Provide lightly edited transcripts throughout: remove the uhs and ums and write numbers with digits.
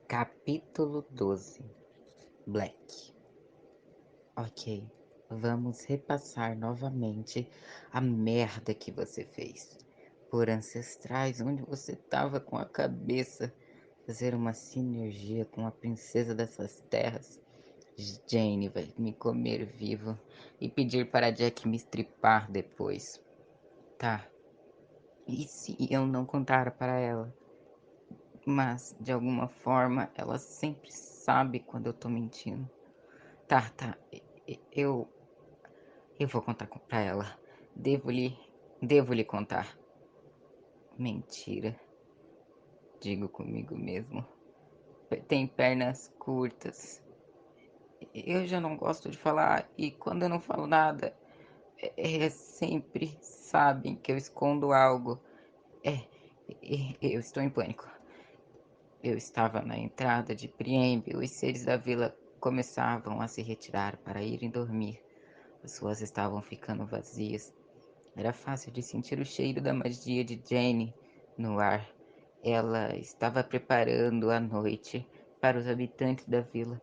Capítulo 12. Black. Ok, vamos repassar novamente a merda que você fez. Por ancestrais, onde você tava com a cabeça, fazer uma sinergia com a princesa dessas terras. Jane vai me comer vivo e pedir para Jack me estripar depois. Tá, e se eu não contar para ela? Mas, de alguma forma, ela sempre sabe quando eu tô mentindo. Tá. Eu, eu vou contar pra ela. Devo-lhe, devo-lhe contar. Mentira, digo comigo mesmo. Tem pernas curtas. Eu já não gosto de falar e quando eu não falo nada, sempre sabem que eu escondo algo. Eu estou em pânico. Eu estava na entrada de Priembe. Os seres da vila começavam a se retirar para irem dormir. As ruas estavam ficando vazias. Era fácil de sentir o cheiro da magia de Jane no ar. Ela estava preparando a noite para os habitantes da vila.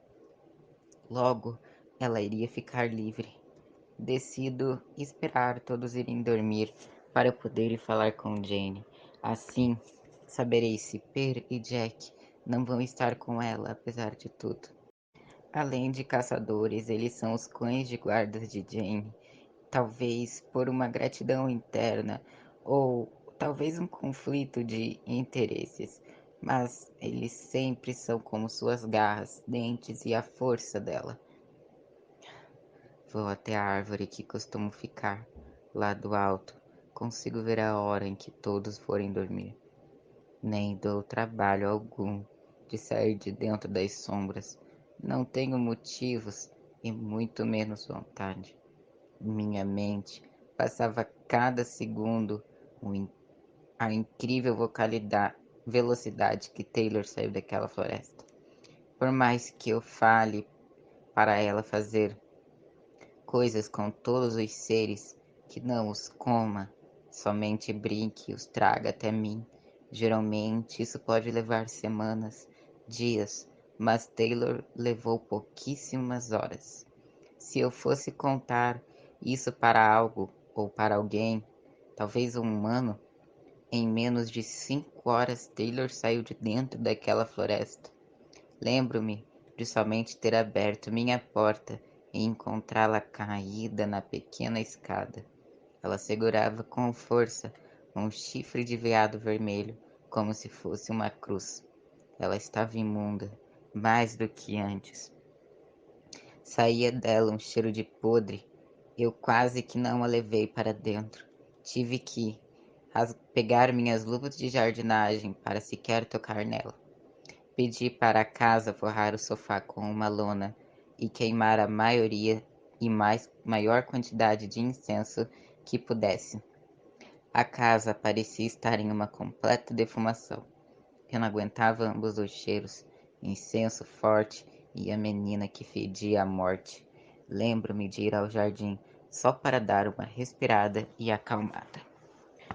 Logo, ela iria ficar livre. Decido esperar todos irem dormir para eu poder ir falar com Jane. Assim, saberei se Per e Jack não vão estar com ela, apesar de tudo. Além de caçadores, eles são os cães de guardas de Jane. Talvez por uma gratidão interna ou talvez um conflito de interesses, mas eles sempre são como suas garras, dentes e a força dela. Vou até a árvore que costumo ficar, lá do alto. Consigo ver a hora em que todos forem dormir. Nem dou trabalho algum de sair de dentro das sombras. Não tenho motivos e muito menos vontade. Minha mente passava cada segundo a incrível velocidade que Taylor saiu daquela floresta. Por mais que eu fale para ela fazer coisas com todos os seres, que não os coma, somente brinque e os traga até mim. Geralmente isso pode levar semanas, dias, mas Taylor levou pouquíssimas horas. Se eu fosse contar isso para algo ou para alguém, talvez um humano, em menos de 5 horas Taylor saiu de dentro daquela floresta. Lembro-me de somente ter aberto minha porta e encontrá-la caída na pequena escada. Ela segurava com força um chifre de veado vermelho, como se fosse uma cruz. Ela estava imunda, mais do que antes. Saía dela um cheiro de podre. Eu quase que não a levei para dentro. Tive que pegar minhas luvas de jardinagem para sequer tocar nela. Pedi para a casa forrar o sofá com uma lona e queimar a maioria e maior quantidade de incenso que pudesse. A casa parecia estar em uma completa defumação. Eu não aguentava ambos os cheiros, incenso forte e a menina que fedia a morte. Lembro-me de ir ao jardim só para dar uma respirada e acalmada.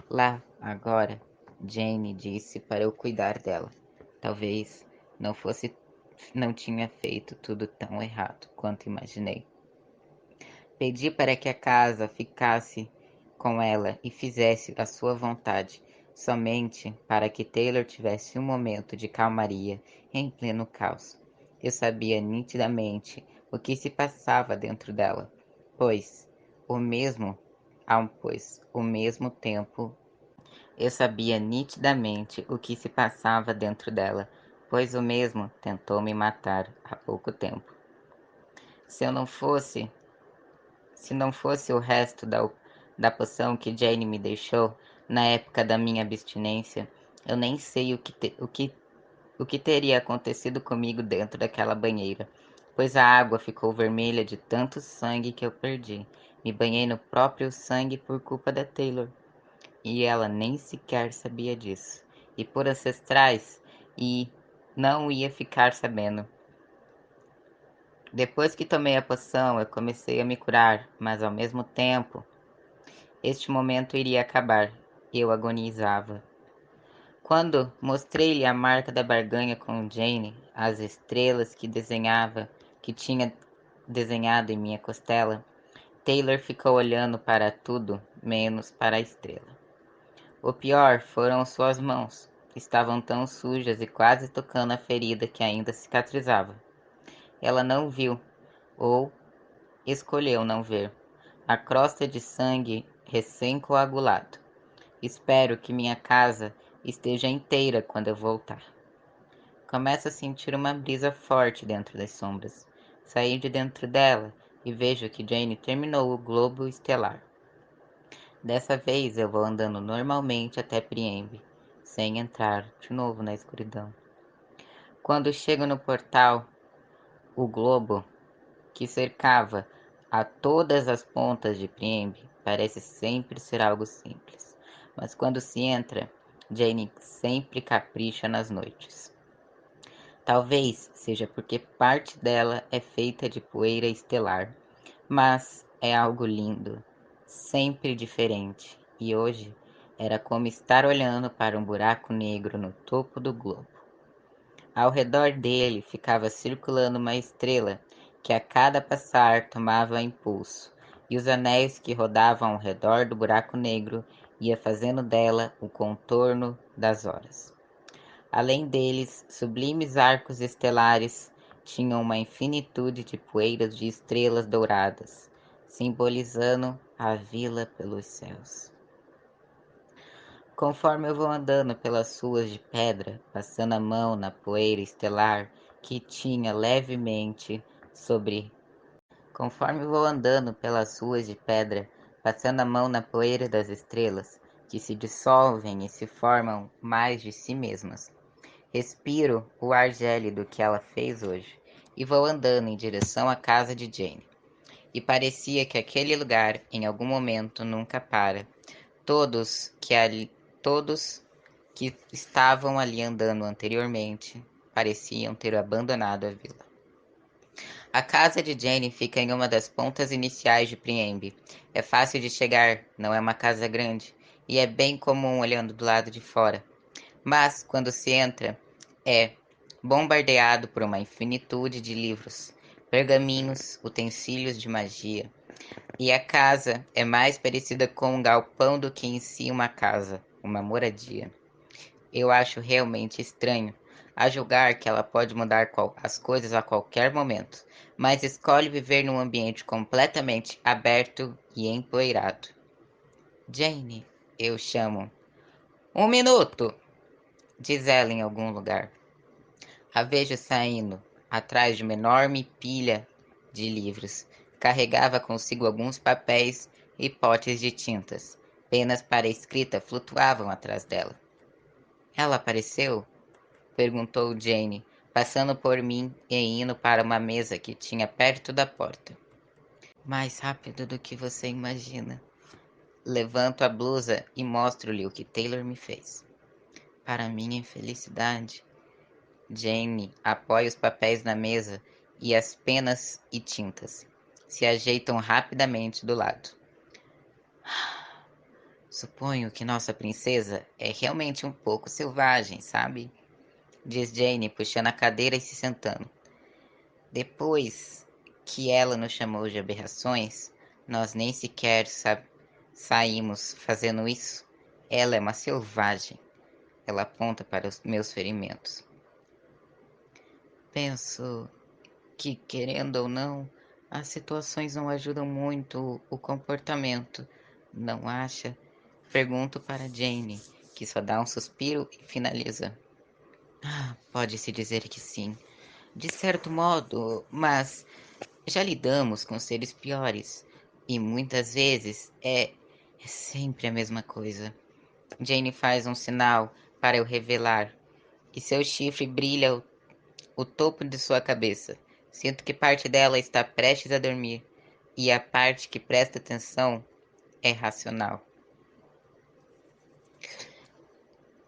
Lá, agora, Jane disse para eu cuidar dela. Talvez não fosse, não tinha feito tudo tão errado quanto imaginei. Pedi para que a casa ficasse com ela e fizesse a sua vontade, somente para que Taylor tivesse um momento de calmaria em pleno caos. Eu sabia nitidamente o que se passava dentro dela, pois o mesmo, pois ao mesmo tempo eu sabia nitidamente o que se passava dentro dela, pois o mesmo tentou me matar há pouco tempo. Se eu não fosse Se não fosse o resto da poção que Jane me deixou na época da minha abstinência, eu nem sei o que teria acontecido comigo dentro daquela banheira, pois a água ficou vermelha de tanto sangue que eu perdi. Me banhei no próprio sangue por culpa da Taylor, e ela nem sequer sabia disso. E por ancestrais, e não ia ficar sabendo. Depois que tomei a poção, eu comecei a me curar, mas ao mesmo tempo este momento iria acabar. Eu agonizava. Quando mostrei-lhe a marca da barganha com Jane, as estrelas que tinha desenhado em minha costela, Taylor ficou olhando para tudo menos para a estrela. O pior foram suas mãos. Estavam tão sujas e quase tocando a ferida que ainda cicatrizava. Ela não viu, ou escolheu não ver, a crosta de sangue recém-coagulado. Espero que minha casa esteja inteira quando eu voltar. Começo a sentir uma brisa forte dentro das sombras. Saí de dentro dela e vejo que Jane terminou o globo estelar. Dessa vez eu vou andando normalmente até Priembe, sem entrar de novo na escuridão. Quando chego no portal, o globo, que cercava a todas as pontas de Priembe, parece sempre ser algo simples. Mas quando se entra, Jane sempre capricha nas noites. Talvez seja porque parte dela é feita de poeira estelar, mas é algo lindo, sempre diferente, e hoje era como estar olhando para um buraco negro no topo do globo. Ao redor dele ficava circulando uma estrela que a cada passar tomava impulso, e os anéis que rodavam ao redor do buraco negro ia fazendo dela o contorno das horas. Além deles, sublimes arcos estelares tinham uma infinitude de poeiras de estrelas douradas, simbolizando a vila pelos céus. Conforme eu vou andando pelas ruas de pedra, passando a mão na poeira estelar que tinha levemente sobre. Conforme eu vou andando pelas ruas de pedra, passando a mão na poeira das estrelas, que se dissolvem e se formam mais de si mesmas. Respiro o ar gélido que ela fez hoje e vou andando em direção à casa de Jane. E parecia que aquele lugar, em algum momento, nunca para. Todos que estavam ali andando anteriormente pareciam ter abandonado a vila. A casa de Jane fica em uma das pontas iniciais de Priembe. É fácil de chegar, não é uma casa grande, e é bem comum olhando do lado de fora. Mas, quando se entra, é bombardeado por uma infinitude de livros, pergaminhos, utensílios de magia. E a casa é mais parecida com um galpão do que em si uma casa, uma moradia. Eu acho realmente estranho, a julgar que ela pode mudar as coisas a qualquer momento, mas escolhe viver num ambiente completamente aberto e empoeirado. Jane, eu chamo. Um minuto! Diz ela em algum lugar. A vejo saindo, atrás de uma enorme pilha de livros. Carregava consigo alguns papéis e potes de tintas. Penas para a escrita flutuavam atrás dela. Ela apareceu? Perguntou Jane, passando por mim e indo para uma mesa que tinha perto da porta. Mais rápido do que você imagina. Levanto a blusa e mostro-lhe o que Taylor me fez. Para minha infelicidade, Jane apoia os papéis na mesa e as penas e tintas se ajeitam rapidamente do lado. Suponho que nossa princesa é realmente um pouco selvagem, sabe? Diz Jane, puxando a cadeira e se sentando. Depois que ela nos chamou de aberrações, nós nem sequer saímos fazendo isso. Ela é uma selvagem. Ela aponta para os meus ferimentos. Penso que, querendo ou não, as situações não ajudam muito o comportamento, não acha? Pergunto para Jane, que só dá um suspiro e finaliza. Ah, pode-se dizer que sim, de certo modo, mas já lidamos com seres piores e muitas vezes é sempre a mesma coisa. Jane faz um sinal para eu revelar e seu chifre brilha o topo de sua cabeça. Sinto que parte dela está prestes a dormir, e a parte que presta atenção é racional.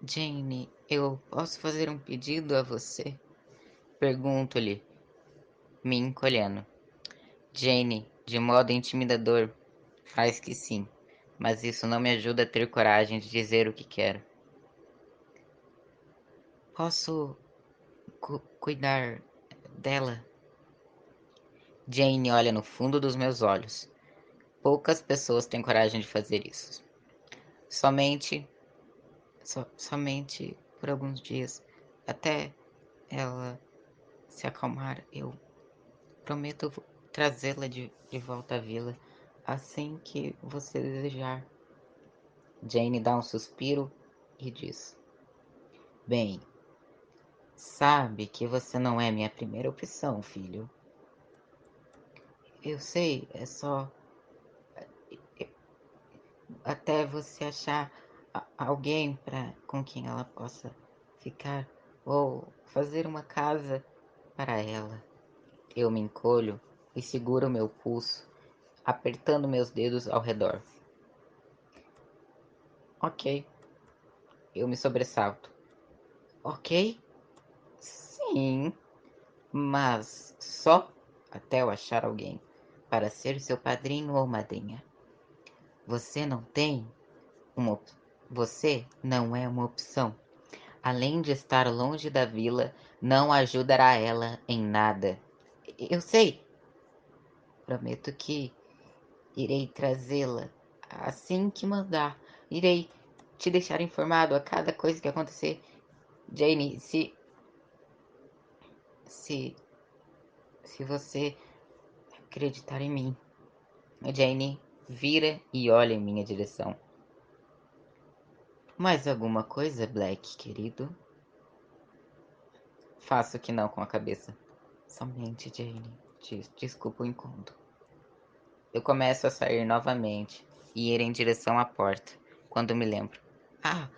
Jane, eu posso fazer um pedido a você? Pergunto-lhe, me encolhendo. Jane, de modo intimidador, faz que sim, mas isso não me ajuda a ter coragem de dizer o que quero. posso cuidar dela? Jane olha no fundo dos meus olhos. Poucas pessoas têm coragem de fazer isso. Somente por alguns dias, até ela se acalmar. Eu prometo trazê-la de volta à vila assim que você desejar. Jane dá um suspiro e diz: Bem, sabe que você não é minha primeira opção, filho. Eu sei, é só até você achar alguém com quem ela possa ficar ou fazer uma casa para ela. Eu me encolho e seguro meu pulso, apertando meus dedos ao redor. Ok, eu me sobressalto. Ok? Sim, mas só até eu achar alguém para ser seu padrinho ou madrinha. Você não tem uma op- Você não é uma opção. Além de estar longe da vila, não ajudará ela em nada. Eu sei. Prometo que irei trazê-la assim que mandar. Irei te deixar informado a cada coisa que acontecer. Jane, se, se você acreditar em mim. Jane vira e olha em minha direção. Mais alguma coisa, Black, querido? Faço que não com a cabeça. Somente, Jane. Desculpa o incômodo. Eu começo a sair novamente e ir em direção à porta, quando me lembro. Ah,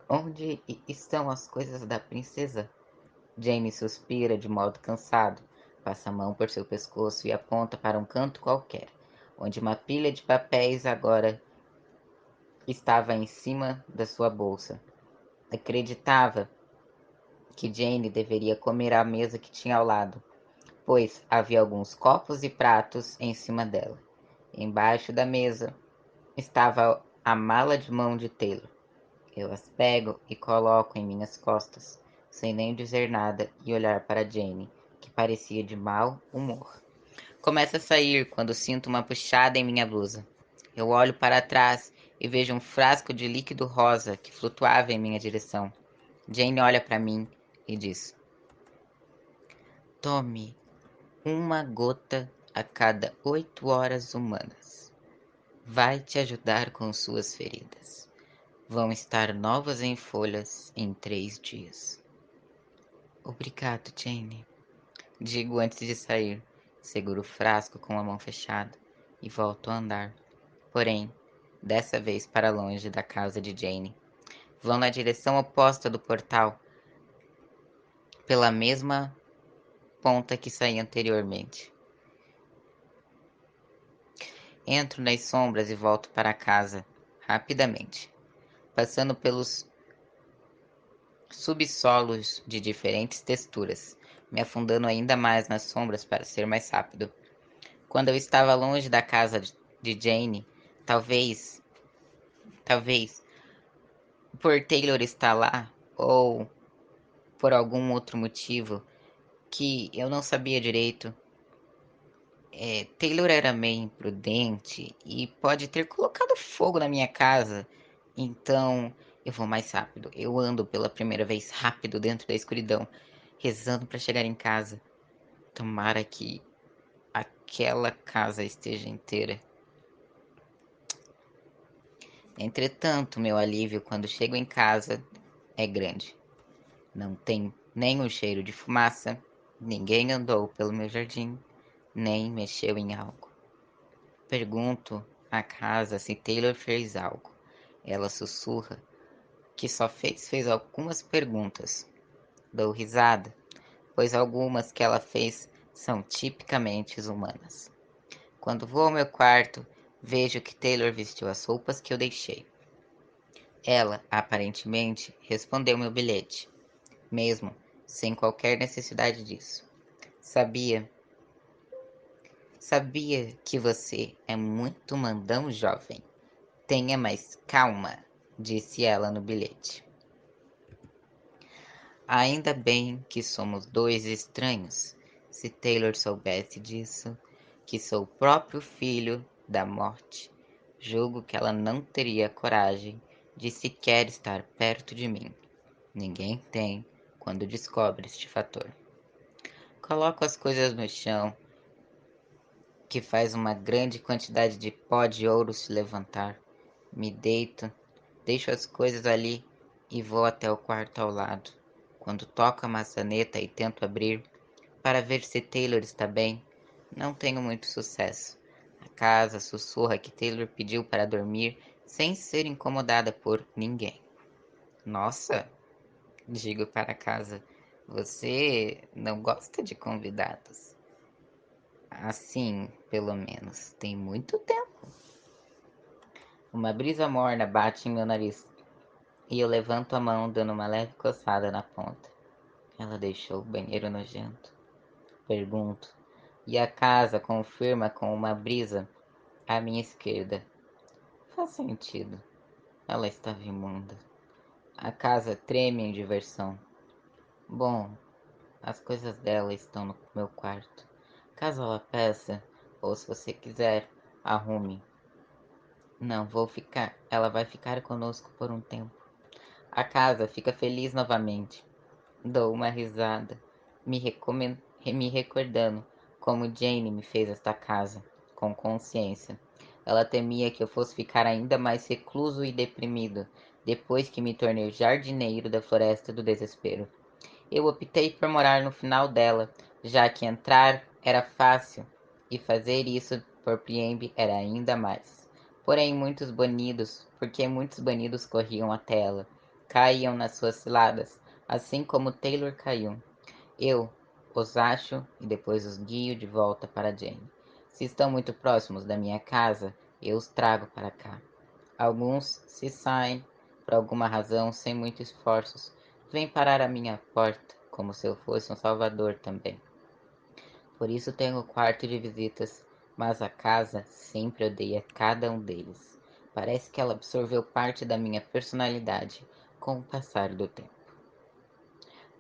onde estão as coisas da princesa? Jane suspira de modo cansado, passa a mão por seu pescoço e aponta para um canto qualquer, onde uma pilha de papéis agora estava em cima da sua bolsa. Acreditava que Jane deveria comer à mesa que tinha ao lado, pois havia alguns copos e pratos em cima dela. Embaixo da mesa estava a mala de mão de Taylor. Eu as pego e coloco em minhas costas, sem nem dizer nada e olhar para Jane, que parecia de mau humor. Começo a sair quando sinto uma puxada em minha blusa. Eu olho para trás e vejo um frasco de líquido rosa que flutuava em minha direção. Jane olha para mim e diz: Tome uma gota a cada 8 horas humanas. Vai te ajudar com suas feridas. Vão estar novas em folhas em 3 dias. Obrigado, Jane. Digo antes de sair. Seguro o frasco com a mão fechada e volto a andar. Porém, dessa vez para longe da casa de Jane. Vão na direção oposta do portal, pela mesma ponta que saí anteriormente. Entro nas sombras e volto para casa, rapidamente, passando pelos subsolos de diferentes texturas, me afundando ainda mais nas sombras para ser mais rápido. Quando eu estava longe da casa de Jane, talvez, por Taylor estar lá, ou por algum outro motivo que eu não sabia direito, Taylor era meio imprudente e pode ter colocado fogo na minha casa. Então eu vou mais rápido. Eu ando pela primeira vez rápido dentro da escuridão, rezando para chegar em casa. Tomara que aquela casa esteja inteira. Entretanto, meu alívio quando chego em casa é grande. Não tem nem o cheiro de fumaça, ninguém andou pelo meu jardim, nem mexeu em algo. Pergunto à casa se Taylor fez algo. Ela sussurra que só fez algumas perguntas. Dou risada, pois algumas que ela fez são tipicamente humanas. Quando vou ao meu quarto, vejo que Taylor vestiu as roupas que eu deixei. Ela, aparentemente, respondeu meu bilhete, mesmo sem qualquer necessidade disso. Sabia, sabia que você é muito mandão, jovem. Tenha mais calma, disse ela no bilhete. Ainda bem que somos dois estranhos. Se Taylor soubesse disso, que sou o próprio filho da morte, julgo que ela não teria coragem de sequer estar perto de mim. Ninguém tem quando descobre este fator. Coloco as coisas no chão, que faz uma grande quantidade de pó de ouro se levantar. Me deito, deixo as coisas ali e vou até o quarto ao lado. Quando toco a maçaneta e tento abrir, para ver se Taylor está bem, não tenho muito sucesso. A casa sussurra que Taylor pediu para dormir sem ser incomodada por ninguém. Nossa, digo para casa, você não gosta de convidados? Assim, pelo menos, tem muito tempo. Uma brisa morna bate em meu nariz e eu levanto a mão dando uma leve coçada na ponta. Ela deixou o banheiro nojento? Pergunto. E a casa confirma com uma brisa à minha esquerda. Faz sentido. Ela estava imunda. A casa treme em diversão. Bom, as coisas dela estão no meu quarto. Caso ela peça, ou se você quiser, arrume. Não, vou ficar. Ela vai ficar conosco por um tempo. A casa fica feliz novamente. Dou uma risada, me recordando como Jane me fez esta casa, com consciência. Ela temia que eu fosse ficar ainda mais recluso e deprimido, depois que me tornei jardineiro da Floresta do Desespero. Eu optei por morar no final dela, já que entrar era fácil e fazer isso por Priembe era ainda mais. Porque muitos banidos corriam até ela, caíam nas suas ciladas, assim como Taylor caiu. Eu os acho e depois os guio de volta para Jane. Se estão muito próximos da minha casa, eu os trago para cá. Alguns se saem, por alguma razão, sem muitos esforços, vêm parar à minha porta, como se eu fosse um salvador também. Por isso tenho o quarto de visitas, mas a casa sempre odeia cada um deles. Parece que ela absorveu parte da minha personalidade com o passar do tempo.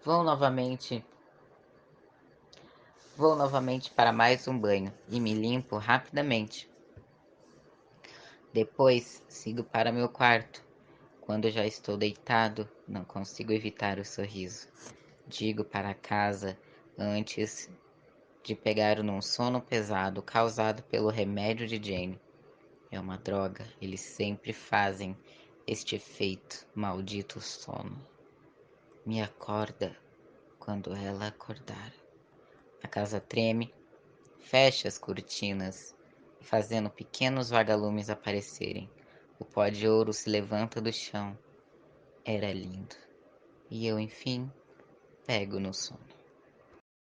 Vou novamente, vou novamente para mais um banho e me limpo rapidamente. Depois sigo para meu quarto. Quando já estou deitado, não consigo evitar o sorriso. Digo para casa antes de pegar num sono pesado causado pelo remédio de Jane. É uma droga, eles sempre fazem este efeito, maldito sono. Me acorda quando ela acordar. A casa treme, fecha as cortinas, fazendo pequenos vagalumes aparecerem. O pó de ouro se levanta do chão. Era lindo. E eu, enfim, pego no sono.